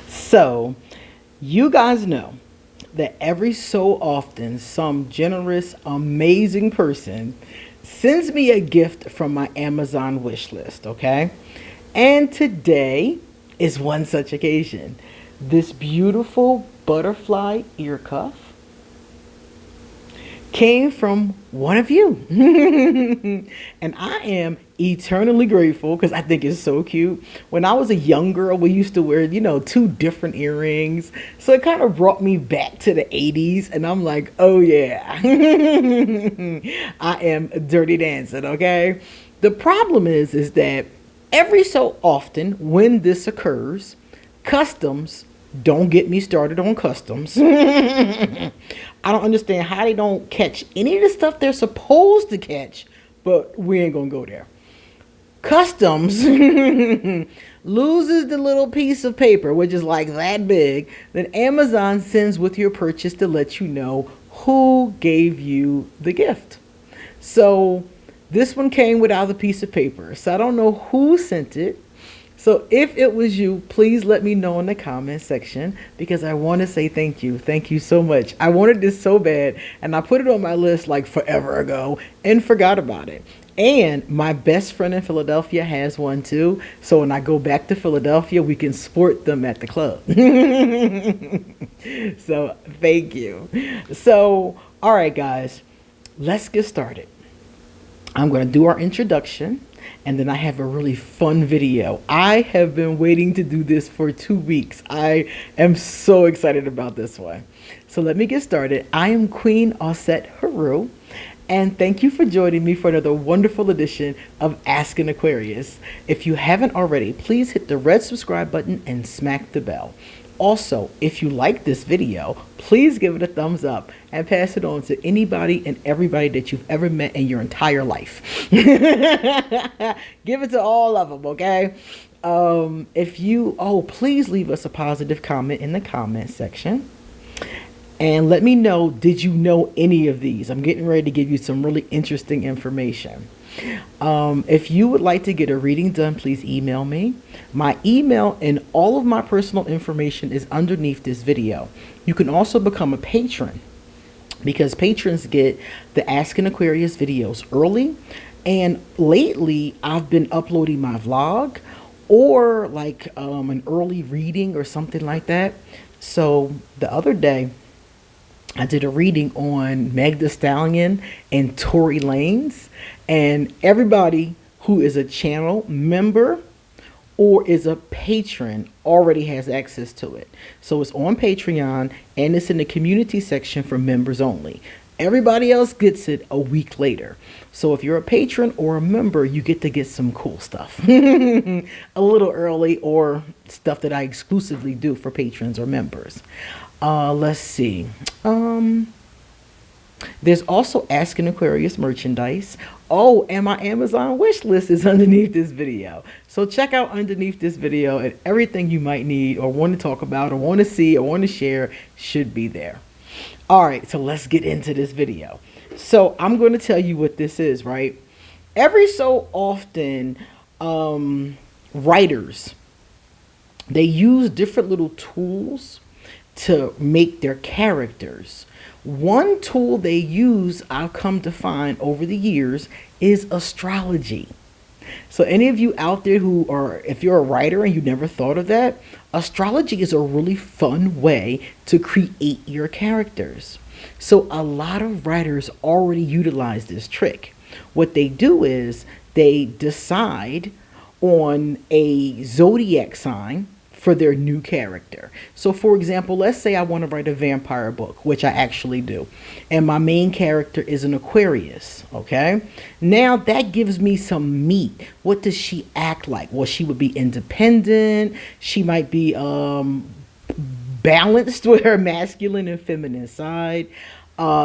So, you guys know that every so often, some generous, amazing person sends me a gift from my Amazon wish list, okay? And today is one such occasion. This beautiful butterfly ear cuff came from one of you. And I am eternally grateful because I think it's so cute. When I was a young girl, we used to wear, two different earrings. So it kind of brought me back to the 80s. And I'm like, oh yeah, I am dirty dancing, okay? The problem is that every so often when this occurs, customs, don't get me started on customs. I don't understand how they don't catch any of the stuff they're supposed to catch, but we ain't gonna go there. Customs loses the little piece of paper, which is like that big, that Amazon sends with your purchase to let you know who gave you the gift. So this one came without a piece of paper, so I don't know who sent it. So if it was you, please let me know in the comment section because I want to say thank you. Thank you so much. I wanted this so bad and I put it on my list like forever ago and forgot about it. And my best friend in Philadelphia has one too. So when I go back to Philadelphia, we can sport them at the club. So thank you. So, all right, guys, let's get started. I'm going to do our introduction. And then I have a really fun video. I have been waiting to do this for 2 weeks. I am so excited about this one. So let me get started. I am QueenAusetHeru. And thank you for joining me for another wonderful edition of Ask an Aquarius. If you haven't already, please hit the red subscribe button and smack the bell. Also, if you like this video, please give it a thumbs up and pass it on to anybody and everybody that you've ever met in your entire life. Give it to all of them, okay? Please leave us a positive comment in the comment section. And let me know, did you know any of these? I'm getting ready to give you some really interesting information. If you would like to get a reading done, please email me. My email and all of my personal information is underneath this video. You can also become a patron because patrons get the Ask an Aquarius videos early. And lately, I've been uploading my vlog or like an early reading or something like that. So the other day, I did a reading on Meg Thee Stallion and Tory Lanez, and everybody who is a channel member or is a patron already has access to it. So it's on Patreon and it's in the community section for members only. Everybody else gets it a week later. So if you're a patron or a member, you get to get some cool stuff a little early, or stuff that I exclusively do for patrons or members. Let's see. There's also Ask an Aquarius merchandise. Oh, and my Amazon wish list is underneath this video. So check out underneath this video, and everything you might need or want to talk about or want to see or want to share should be there. All right, so let's get into this video. So I'm going to tell you what this is, right? Every so often, writers, they use different little tools to make their characters. One tool they use, I've come to find over the years, is astrology. So any of you out there who are, if you're a writer and you never thought of that, astrology is a really fun way to create your characters. So a lot of writers already utilize this trick. What they do is they decide on a zodiac sign for their new character. So for example, let's say I want to write a vampire book, which I actually do, and my main character is an Aquarius. Okay, now that gives me some meat. What does she act like? Well, she would be independent. She might be balanced with her masculine and feminine side.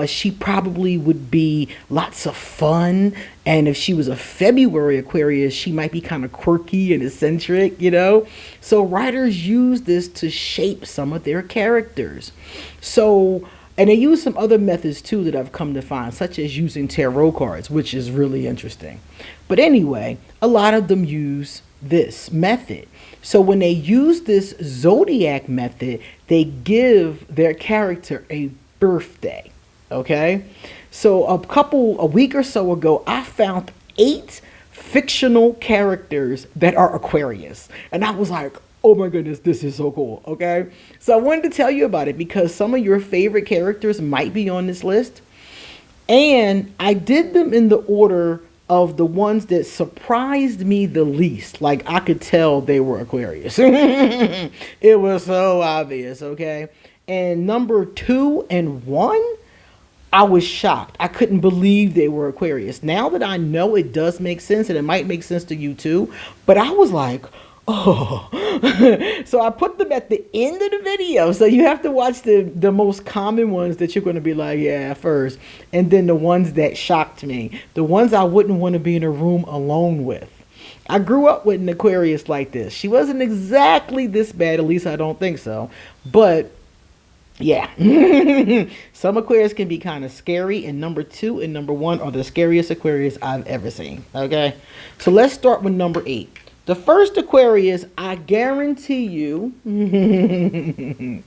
She probably would be lots of fun. And if she was a February Aquarius, she might be kind of quirky and eccentric, you know. So writers use this to shape some of their characters. So, and they use some other methods too that I've come to find, such as using tarot cards, which is really interesting. But anyway, a lot of them use this method. So when they use this zodiac method, they give their character a birthday. Okay? So a week or so ago, I found 8 fictional characters that are Aquarius. And I was like, oh my goodness, this is so cool. Okay? So I wanted to tell you about it because some of your favorite characters might be on this list. And I did them in the order of the ones that surprised me the least. Like, I could tell they were Aquarius. It was so obvious, okay? And number 2 and 1, I was shocked. I couldn't believe they were Aquarius. Now that I know, it does make sense, and it might make sense to you too. But I was like, oh. So I put them at the end of the video. So you have to watch the most common ones that you're going to be like, yeah, first. And then the ones that shocked me. The ones I wouldn't want to be in a room alone with. I grew up with an Aquarius like this. She wasn't exactly this bad. At least I don't think so. But yeah, some Aquarius can be kind of scary, and number 2 and number 1 are the scariest Aquarius I've ever seen. Okay, so let's start with number 8. The first Aquarius, I guarantee you, you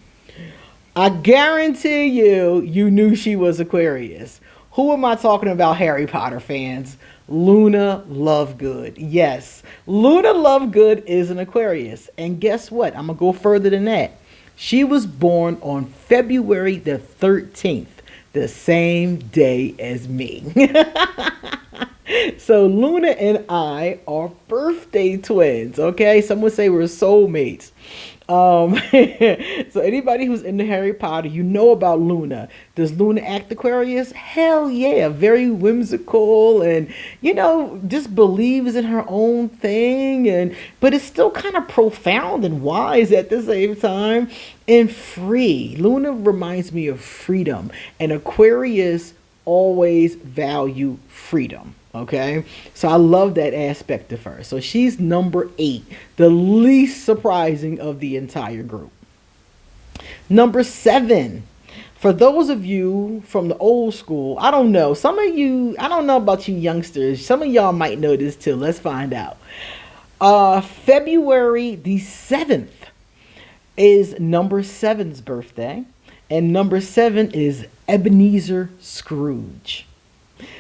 knew she was Aquarius. Who am I talking about, Harry Potter fans? Luna Lovegood. Yes, Luna Lovegood is an Aquarius. And guess what? I'm going to go further than that. She was born on February the 13th, the same day as me. So Luna and I are birthday twins, okay? Some would say we're soulmates. So anybody who's into Harry Potter, you know about Luna. Does Luna act Aquarius? Hell yeah. Very whimsical and, just believes in her own thing. But it's still kind of profound and wise at the same time and free. Luna reminds me of freedom. And Aquarius always value freedom. Okay, so I love that aspect of her. So she's number 8, the least surprising of the entire group. Number 7, for those of you from the old school, I don't know. Some of you, I don't know about you youngsters. Some of y'all might know this too. Let's find out. February the 7th is number 7's birthday. And number 7 is Ebenezer Scrooge.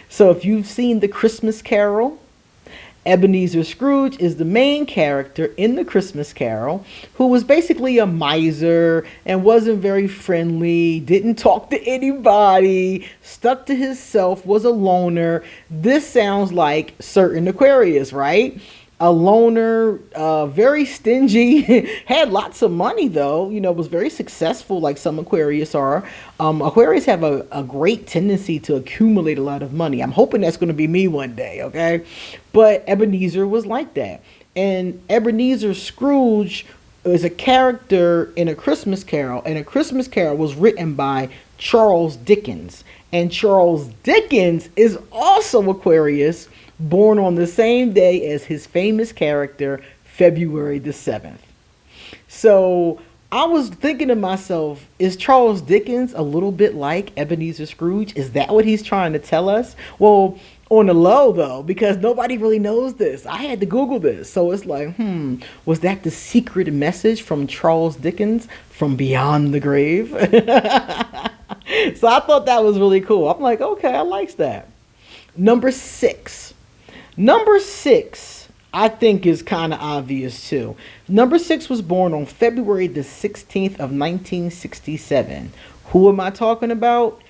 So if you've seen The Christmas Carol, Ebenezer Scrooge is the main character in The Christmas Carol, who was basically a miser and wasn't very friendly, didn't talk to anybody, stuck to himself, was a loner. This sounds like certain Aquarius, right? A loner, very stingy, had lots of money though, was very successful like some Aquarius are. Aquarius have a great tendency to accumulate a lot of money. I'm hoping that's going to be me one day, okay? But Ebenezer was like that. And Ebenezer Scrooge is a character in A Christmas Carol, and A Christmas Carol was written by Charles Dickens. And Charles Dickens is also Aquarius, born on the same day as his famous character, February the 7th. So I was thinking to myself, is Charles Dickens a little bit like Ebenezer Scrooge? Is that what he's trying to tell us? Well, on the low though, because nobody really knows this. I had to Google this. So it's like, was that the secret message from Charles Dickens from beyond the grave? So I thought that was really cool. I'm like, okay, I like that. Number 6. Number 6, I think, is kind of obvious too. Number 6 was born on February the 16th of 1967. Who am I talking about?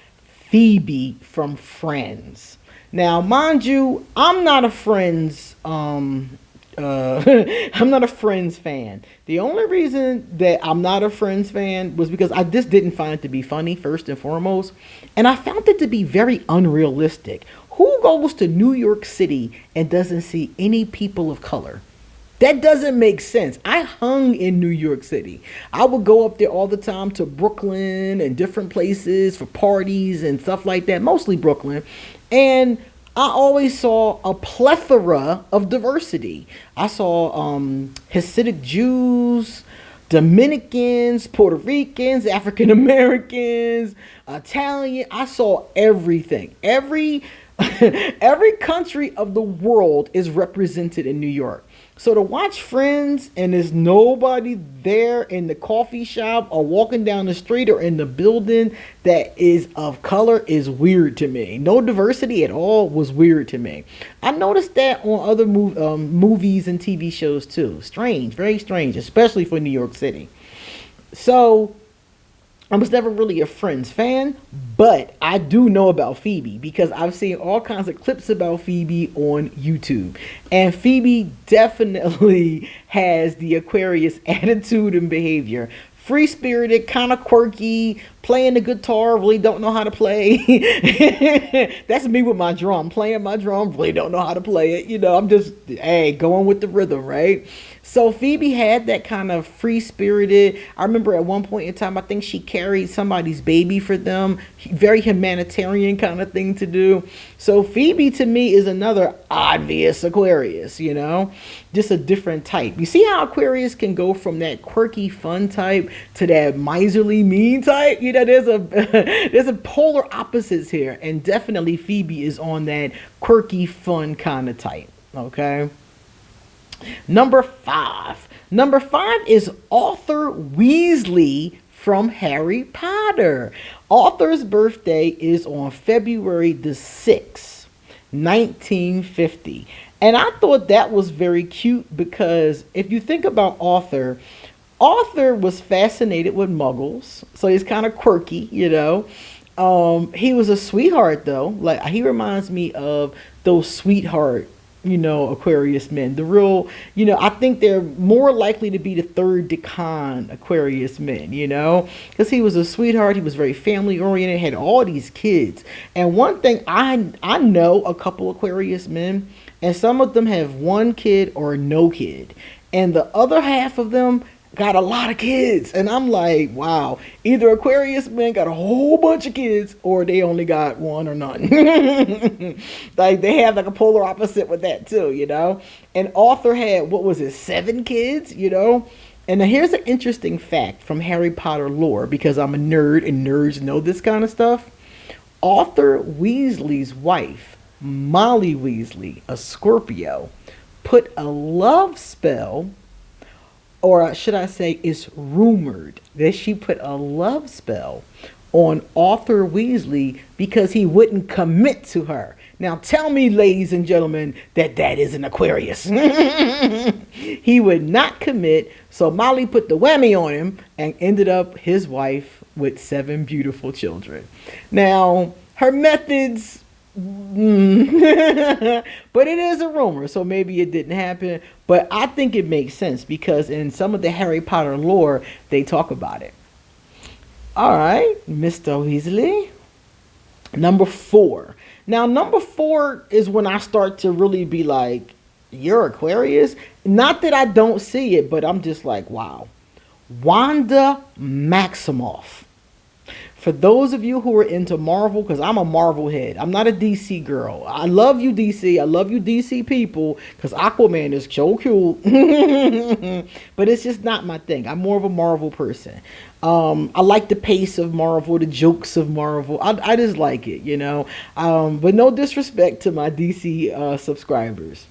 Phoebe from Friends. Now, mind you, I'm not a Friends I'm not a Friends fan. The only reason that I'm not a Friends fan was because I just didn't find it to be funny, first and foremost. And I found it to be very unrealistic. Who goes to New York City and doesn't see any people of color? That doesn't make sense. I hung in New York City. I would go up there all the time to Brooklyn and different places for parties and stuff like that, mostly Brooklyn. And I always saw a plethora of diversity. I saw Hasidic Jews, Dominicans, Puerto Ricans, African Americans, Italian. I saw everything. Every country of the world is represented in New York. So to watch Friends and there's nobody there in the coffee shop or walking down the street or in the building that is of color is weird to me. No diversity at all was weird to me. I noticed that on other movies and TV shows too. Strange, very strange, especially for New York City. So I was never really a Friends fan, but I do know about Phoebe because I've seen all kinds of clips about Phoebe on YouTube. And Phoebe definitely has the Aquarius attitude and behavior. Free-spirited, kind of quirky, playing the guitar, really don't know how to play. That's me with my drum. Playing my drum, really don't know how to play it. You know, I'm just, hey, going with the rhythm, right? So Phoebe had that kind of free-spirited. I remember at one point in time, I think she carried somebody's baby for them. Very humanitarian kind of thing to do. So Phoebe to me is another obvious Aquarius, you know, just a different type. You see how Aquarius can go from that quirky fun type to that miserly mean type? You know, there's a polar opposites here, and definitely Phoebe is on that quirky fun kind of type. Okay. Number 5. Number 5 is Arthur Weasley from Harry Potter. Arthur's birthday is on February the 6th, 1950. And I thought that was very cute because if you think about Arthur was fascinated with muggles. So he's kind of quirky, you know. He was a sweetheart though. Like he reminds me of those sweetheart, you know, Aquarius men. The real, you know, I think they're more likely to be the third decan Aquarius men, you know, because he was a sweetheart. He was very family oriented, had all these kids. And one thing I know a couple Aquarius men, and some of them have one kid or no kid. And the other half of them got a lot of kids. And I'm like, wow, either Aquarius men got a whole bunch of kids or they only got one or none. Like they have like a polar opposite with that too, you know. And Arthur had, what was it, 7 kids, you know. And now here's an interesting fact from Harry Potter lore, because I'm a nerd and nerds know this kind of stuff. Arthur Weasley's wife, Molly Weasley, a Scorpio, put a love spell, or should I say, it's rumored that she put a love spell on Arthur Weasley because he wouldn't commit to her. Now tell me, ladies and gentlemen, that is an Aquarius. He would not commit, so Molly put the whammy on him and ended up his wife with 7 beautiful children. Now, her methods... but it is a rumor, so maybe it didn't happen, but I think it makes sense because in some of the Harry Potter lore they talk about it. All right, Mr. Weasley. Number 4. Now number 4 is when I start to really be like, you're Aquarius. Not that I don't see it, but I'm just like, wow. Wanda Maximoff. For those of you who are into Marvel, because I'm a Marvel head. I'm not a DC girl. I love you, DC. I love you, DC people, because Aquaman is so cool. But it's just not my thing. I'm more of a Marvel person. I like the pace of Marvel, the jokes of Marvel. I just like it, you know. But no disrespect to my DC subscribers.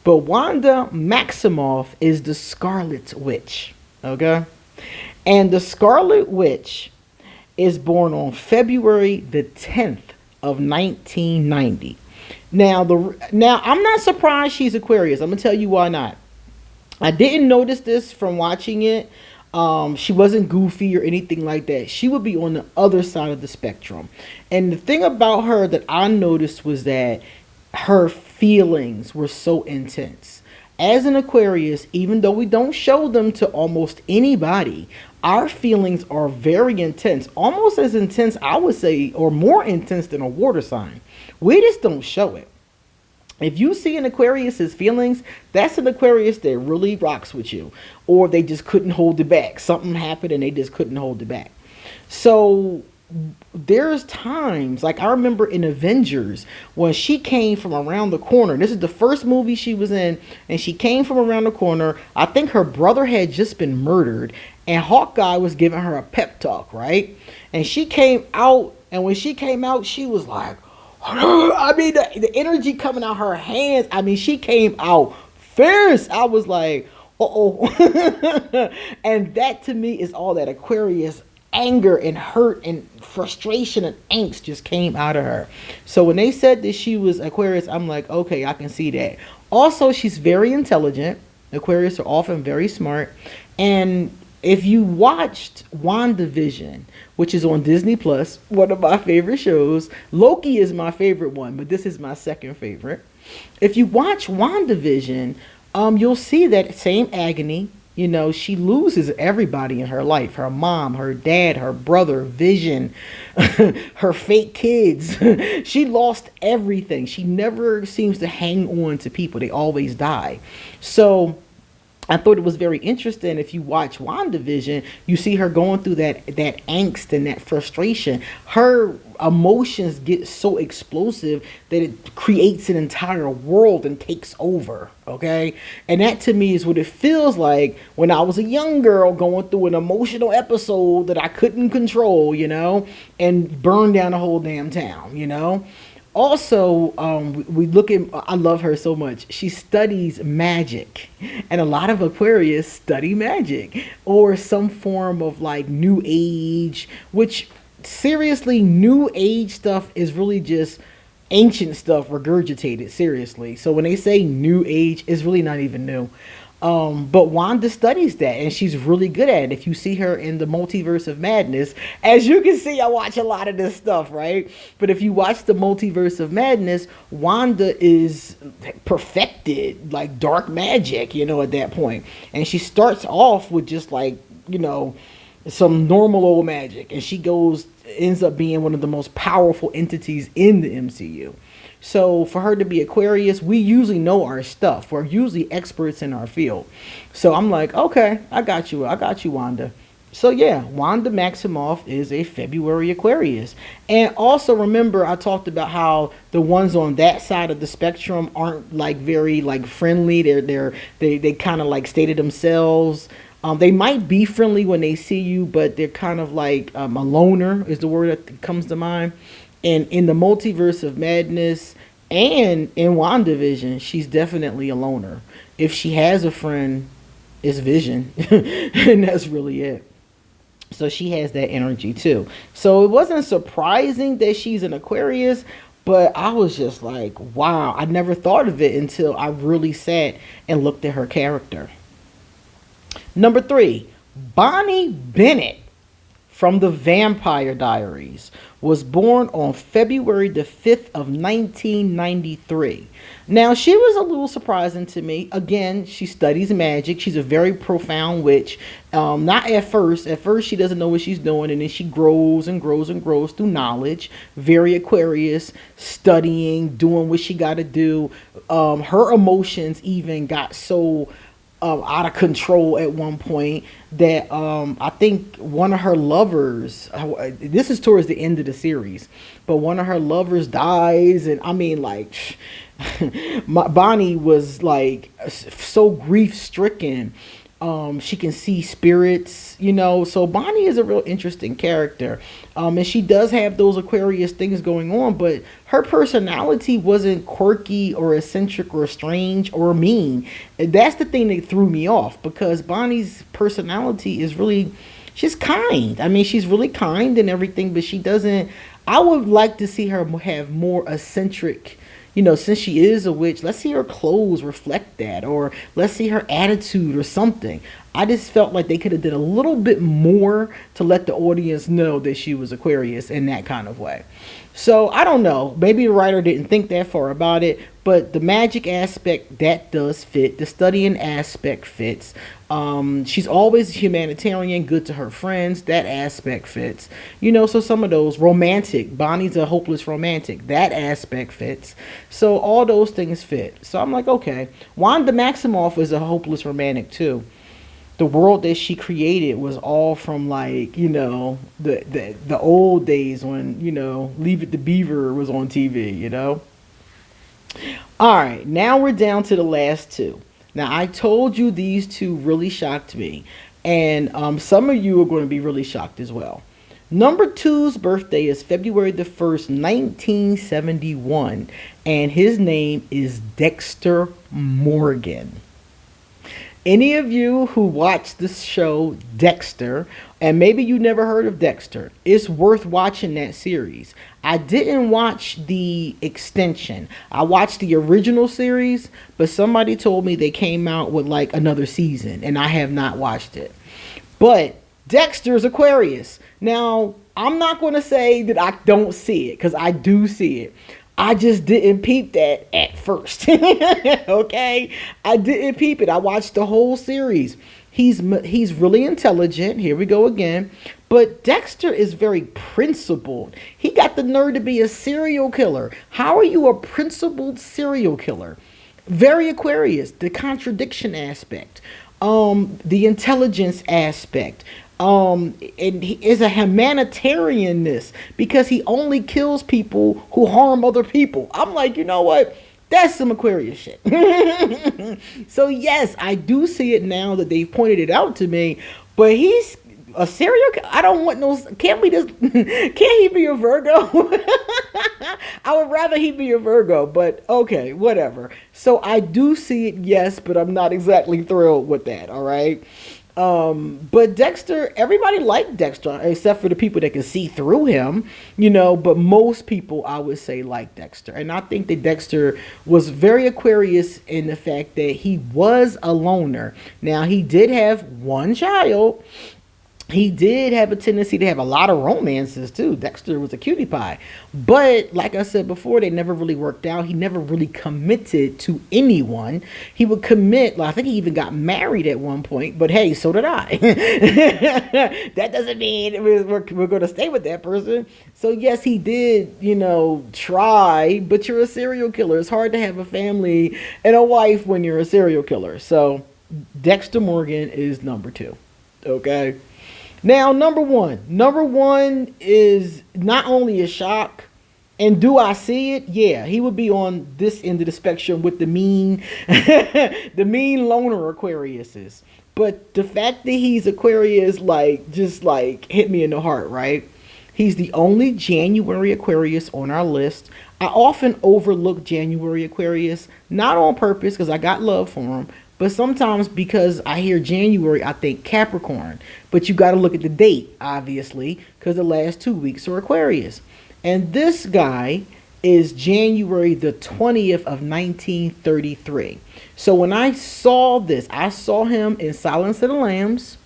But Wanda Maximoff is the Scarlet Witch. Okay? And the Scarlet Witch is born on February the 10th of 1990. Now I'm not surprised she's Aquarius. I'm gonna tell you why not. I didn't notice this from watching it. She wasn't goofy or anything like that. She would be on the other side of the spectrum. And the thing about her that I noticed was that her feelings were so intense. As an Aquarius, even though we don't show them to almost anybody, our feelings are very intense, almost as intense, I would say, or more intense than a water sign. We just don't show it. If you see an Aquarius's feelings, that's an Aquarius that really rocks with you, or they just couldn't hold it back. Something happened and they just couldn't hold it back. So there's times, like I remember in Avengers when she came from around the corner. This is the first movie she was in, and she came from around the corner. I think her brother had just been murdered, and Hawkeye was giving her a pep talk, right? And she came out, and when she came out, she was like, I mean, the energy coming out her hands. I mean, she came out fierce. I was like, uh-oh. And that to me is all that Aquarius anger and hurt and frustration and angst just came out of her. So when they said that she was Aquarius, I'm like, okay, I can see that. Also, she's very intelligent. Aquarius are often very smart. And if you watched WandaVision, which is on Disney Plus, one of my favorite shows, Loki is my favorite one, but this is my second favorite. If you watch WandaVision, you'll see that same agony. You know, she loses everybody in her life. Her mom, her dad, her brother, Vision, her fake kids. She lost everything. She never seems to hang on to people. They always die. So I thought it was very interesting. If you watch WandaVision, you see her going through that angst and that frustration. Her emotions get so explosive that it creates an entire world and takes over. Okay, and that to me is what it feels like when I was a young girl going through an emotional episode that I couldn't control, you know, and burn down the whole damn town, you know. Also, we look at, I love her so much. She studies magic, and a lot of Aquarius study magic or some form of like new age, which seriously, new age stuff is really just ancient stuff regurgitated, seriously. So when they say new age, it's really not even new. But Wanda studies that, and she's really good at it. If you see her in the Multiverse of Madness, as you can see, I watch a lot of this stuff, right? But if you watch the Multiverse of Madness, Wanda is perfected, like dark magic, you know, at that point. And she starts off with just like, you know, some normal old magic, and she ends up being one of the most powerful entities in the MCU. So for her to be Aquarius, we usually know our stuff. We're usually experts in our field. So I'm like, okay, I got you, Wanda. So yeah, Wanda Maximoff is a February Aquarius. And also remember, I talked about how the ones on that side of the spectrum aren't like very like friendly. They kind of like stay to themselves. They might be friendly when they see you, but they're kind of like a loner is the word that comes to mind. And in the Multiverse of Madness and in WandaVision, she's definitely a loner. If she has a friend, it's Vision. And that's really it. So she has that energy too. So it wasn't surprising that she's an Aquarius, but I was just like, wow, I never thought of it until I really sat and looked at her character. Number 3, Bonnie Bennett from the Vampire Diaries was born on February the 5th of 1993. Now, she was a little surprising to me. Again, she studies magic. She's a very profound witch. Not at first. At first, she doesn't know what she's doing, and then she grows and grows and grows through knowledge. Very Aquarius, studying, doing what she got to do. Her emotions even got so out of control at one point that I think one of her lovers, this is towards the end of the series, but one of her lovers dies, and I mean, like, Bonnie was like so grief stricken. She can see spirits, you know. So Bonnie is a real interesting character. And she does have those Aquarius things going on, but her personality wasn't quirky or eccentric or strange or mean. And that's the thing that threw me off, because Bonnie's personality is really, she's kind. I mean, she's really kind and everything, but she doesn't, I would like to see her have more eccentric, you know, since she is a witch, let's see her clothes reflect that, or let's see her attitude or something. I just felt like they could have did a little bit more to let the audience know that she was Aquarius in that kind of way. So I don't know, maybe the writer didn't think that far about it, but the magic aspect, that does fit. The studying aspect fits. She's always humanitarian, good to her friends. That aspect fits. You know, so some of those romantic. Bonnie's a hopeless romantic. That aspect fits. So all those things fit. So I'm like, okay. Wanda Maximoff is a hopeless romantic too. The world that she created was all from, like, you know, the old days when, you know, Leave It to Beaver was on TV, you know. All right, now we're down to the last two. Now, I told you these two really shocked me, and some of you are going to be really shocked as well. Number 2's birthday is February the 1st, 1971, and his name is Dexter Morgan. Any of you who watch this show, Dexter, and maybe you never heard of Dexter, it's worth watching that series. I didn't watch the extension. I watched the original series, but somebody told me they came out with like another season, and I have not watched it. But Dexter's Aquarius. Now, I'm not going to say that I don't see it, because I do see it. I just didn't peep that at first. Okay? I didn't peep it. I watched the whole series. He's really intelligent. Here we go again. But Dexter is very principled. He got the nerve to be a serial killer. How are you a principled serial killer? Very Aquarius. The contradiction aspect. The intelligence aspect. And he is a humanitarianness, because he only kills people who harm other people. I'm like, you know what? That's some Aquarius shit. So yes, I do see it now that they've pointed it out to me. But he's a serial. I don't want no. Can't we just? Can't he be a Virgo? I would rather he be a Virgo. But okay, whatever. So I do see it, yes, but I'm not exactly thrilled with that. All right. But Dexter, everybody liked Dexter, except for the people that can see through him, you know, but most people, I would say, like Dexter. And I think that Dexter was very Aquarius in the fact that he was a loner. Now, he did have one child. He did have a tendency to have a lot of romances too. Dexter was a cutie pie. But like I said before, they never really worked out. He never really committed to anyone. He would commit. Well, I think he even got married at one point. But hey, so did I. That doesn't mean we're going to stay with that person. So yes, he did, you know, try. But you're a serial killer. It's hard to have a family and a wife when you're a serial killer. So Dexter Morgan is number 2. Okay. Now, number one is not only a shock, and do I see it? Yeah, he would be on this end of the spectrum with the mean, the mean loner Aquariuses. But the fact that he's Aquarius, like, just like hit me in the heart, right? He's the only January Aquarius on our list. I often overlook January Aquarius, not on purpose, because I got love for him, but sometimes because I hear January, I think Capricorn. But you got to look at the date, obviously, because the last 2 weeks are Aquarius. And this guy is January the 20th of 1933. So when I saw this, I saw him in Silence of the Lambs.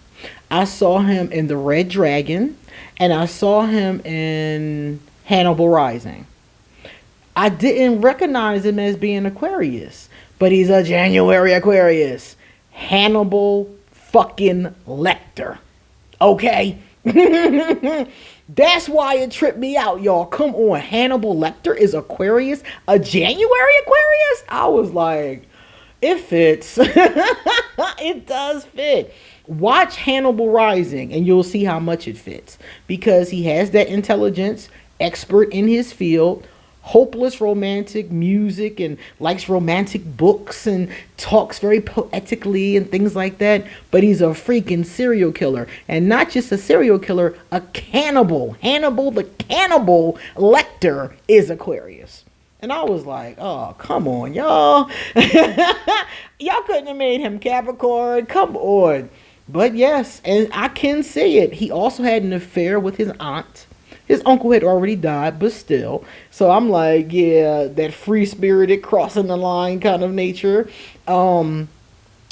I saw him in The Red Dragon. And I saw him in Hannibal Rising. I didn't recognize him as being Aquarius. But he's a January Aquarius. Hannibal fucking Lecter. Okay? That's why it tripped me out, y'all. Come on. Hannibal Lecter is Aquarius. A January Aquarius? I was like, it fits. It does fit. Watch Hannibal Rising and you'll see how much it fits. Because he has that intelligence, expert in his field, hopeless romantic music, and likes romantic books and talks very poetically and things like that. But he's a freaking serial killer, and not just a serial killer, a cannibal. Hannibal the Cannibal Lecter is Aquarius. And I was like, oh, come on, y'all. Y'all couldn't have made him Capricorn. Come on. But yes, and I can see it. He also had an affair with his aunt. His uncle had already died, but still. So I'm like, yeah, that free-spirited, crossing the line kind of nature. And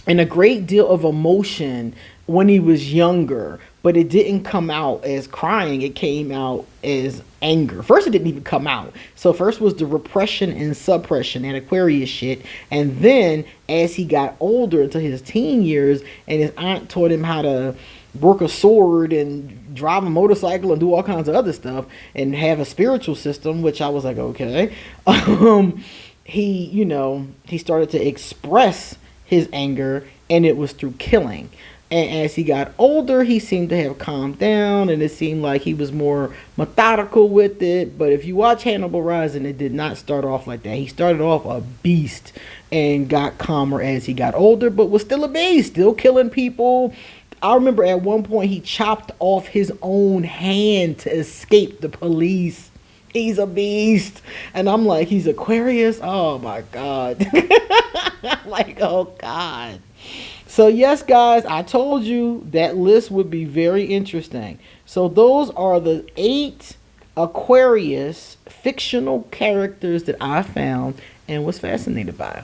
a great deal of emotion when he was younger. But it didn't come out as crying. It came out as anger. First, it didn't even come out. So first was the repression and suppression and Aquarius shit. And then as he got older into his teen years, and his aunt taught him how to work a sword and drive a motorcycle and do all kinds of other stuff and have a spiritual system, which I was like, okay. He started to express his anger, and it was through killing. And as he got older, he seemed to have calmed down, and it seemed like he was more methodical with it. But if you watch Hannibal Rising, it did not start off like that. He started off a beast and got calmer as he got older, but was still a beast, still killing people. I remember at one point he chopped off his own hand to escape the police. He's a beast. And I'm like, he's Aquarius? Oh my God. I'm like, oh God. So yes, guys, I told you that list would be very interesting. So those are the 8 Aquarius fictional characters that I found and was fascinated by.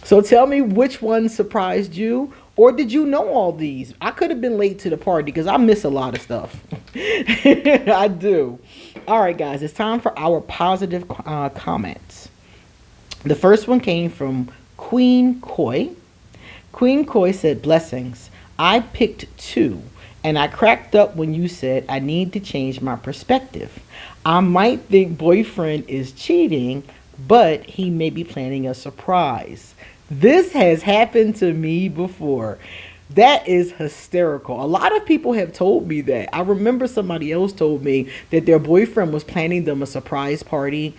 So tell me which one surprised you, or did you know all these? I could have been late to the party because I miss a lot of stuff. I do. All right, guys, it's time for our positive comments. The first one came from Queen Koi. Queen Koi said, blessings. I picked 2, and I cracked up when you said I need to change my perspective. I might think boyfriend is cheating, but he may be planning a surprise. This has happened to me before. That is hysterical. A lot of people have told me that. I remember somebody else told me that their boyfriend was planning them a surprise party,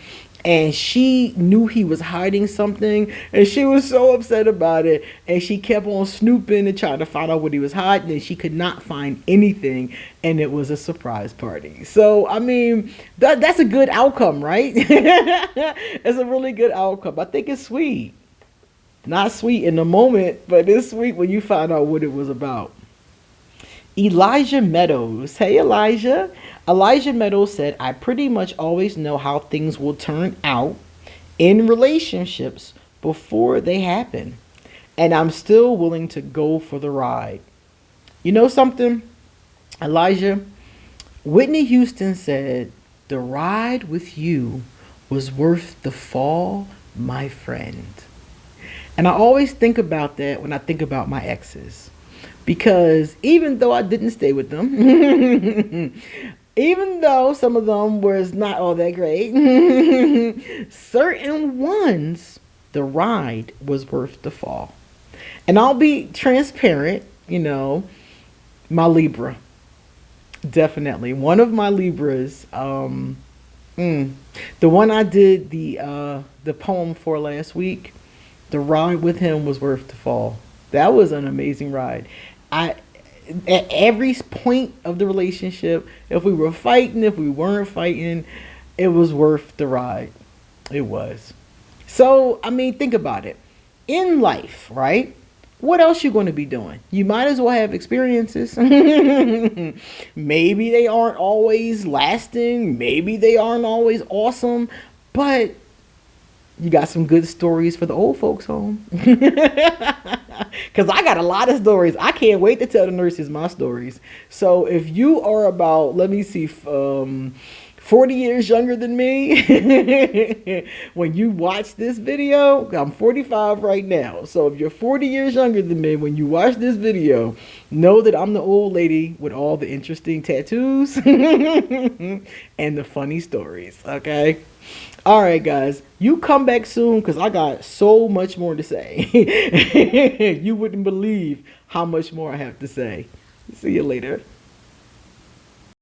and she knew he was hiding something, and she was so upset about it, and she kept on snooping and trying to find out what he was hiding, and she could not find anything, and it was a surprise party. So I mean, that's a good outcome, right? It's a really good outcome. I think it's sweet. Not sweet in the moment, but it's sweet when you find out what it was about. Elijah Meadows. Hey, Elijah. Elijah Meadows said, I pretty much always know how things will turn out in relationships before they happen. And I'm still willing to go for the ride. You know something, Elijah? Whitney Houston said, the ride with you was worth the fall, my friend. And I always think about that when I think about my exes. Because even though I didn't stay with them, even though some of them was not all that great, certain ones, the ride was worth the fall. And I'll be transparent, you know, my Libra. Definitely. One of my Libras, the one I did the poem for last week, the ride with him was worth the fall. That was an amazing ride. At every point of the relationship, if we were fighting, if we weren't fighting, it was worth the ride. It was. So, I mean, think about it. In life, right? What else you going to be doing? You might as well have experiences. Maybe they aren't always lasting. Maybe they aren't always awesome. But you got some good stories for the old folks home. Because I got a lot of stories. I can't wait to tell the nurses my stories. So if you are about, let me see, 40 years younger than me, when you watch this video, I'm 45 right now. So if you're 40 years younger than me, when you watch this video, know that I'm the old lady with all the interesting tattoos and the funny stories, okay? All right, guys, you come back soon because I got so much more to say. You wouldn't believe how much more I have to say. See you later.